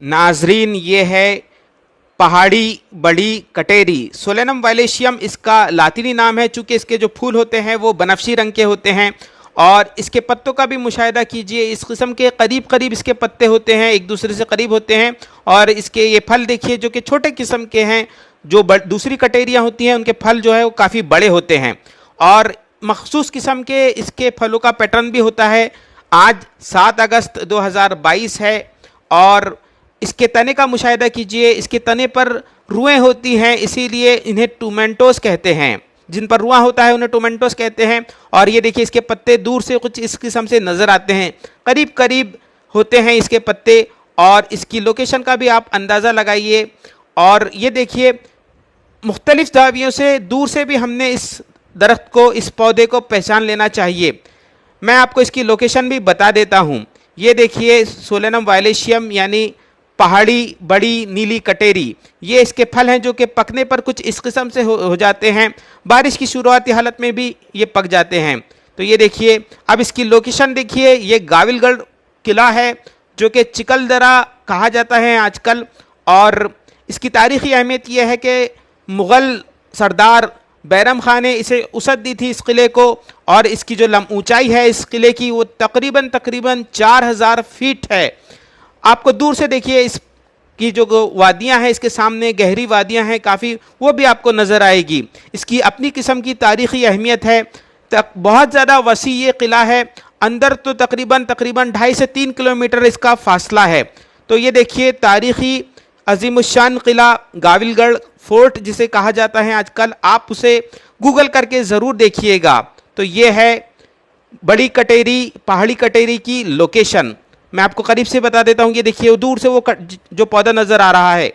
नाजरीन, ये है पहाड़ी बड़ी कटेरी। सोलेनम वायलेशियम इसका लातिनी नाम है। चूंकि इसके जो फूल होते हैं वो बनफशी रंग के होते हैं और इसके पत्तों का भी मुशाहिदा कीजिए। इस किस्म के करीब करीब इसके पत्ते होते हैं, एक दूसरे से करीब होते हैं। और इसके ये फल देखिए जो कि छोटे किस्म के हैं। जो दूसरी कटेरियाँ होती हैं उनके फल जो है वो काफ़ी बड़े होते हैं और मखसूस किस्म के इसके फलों का पैटर्न भी होता है। आज 7 अगस्त 2022 है और इसके तने का मुशाहिदा कीजिए। इसके तने पर रुएं होती हैं, इसीलिए इन्हें टोमेंटोस कहते हैं। जिन पर रुआ होता है उन्हें टोमेंटोस कहते हैं। और ये देखिए इसके पत्ते दूर से कुछ इस किस्म से नज़र आते हैं, करीब करीब होते हैं इसके पत्ते। और इसकी लोकेशन का भी आप अंदाज़ा लगाइए। और ये देखिए मुख्तलिफ जावियों से दूर से भी हमने इस दरख्त को, इस पौधे को पहचान लेना चाहिए। मैं आपको इसकी लोकेशन भी बता देता हूँ। ये देखिए सोलेनम वायलेशियम यानी पहाड़ी बड़ी नीली कटेरी, ये इसके फल हैं जो कि पकने पर कुछ इस किस्म से हो जाते हैं। बारिश की शुरुआती हालत में भी ये पक जाते हैं। तो ये देखिए, अब इसकी लोकेशन देखिए। ये गाविलगढ़ किला है जो कि चिकलदरा कहा जाता है आजकल। और इसकी तारीख़ी अहमियत यह है कि मुग़ल सरदार बैरम खान ने इसे उसद दी थी इस किले को। और इसकी जो ऊंचाई है इस किले की वो तकरीबन 4000 फीट है। आपको दूर से देखिए इसकी जो वादियां हैं, इसके सामने गहरी वादियां हैं काफ़ी, वो भी आपको नज़र आएगी। इसकी अपनी किस्म की तारीख़ी अहमियत है। बहुत ज़्यादा वसी ये किला है। अंदर तो तकरीबन 2.5 से 3 किलोमीटर इसका फासला है। तो ये देखिए तारीख़ी अजीमुशान किला गाविलगढ़ फोर्ट जिसे कहा जाता है आजकल, आप उसे गूगल करके ज़रूर देखिएगा। तो ये है बड़ी कटेरी, पहाड़ी कटेरी की लोकेशन। मैं आपको करीब से बता देता हूँ। ये देखिए दूर से वो जो पौधा नज़र आ रहा है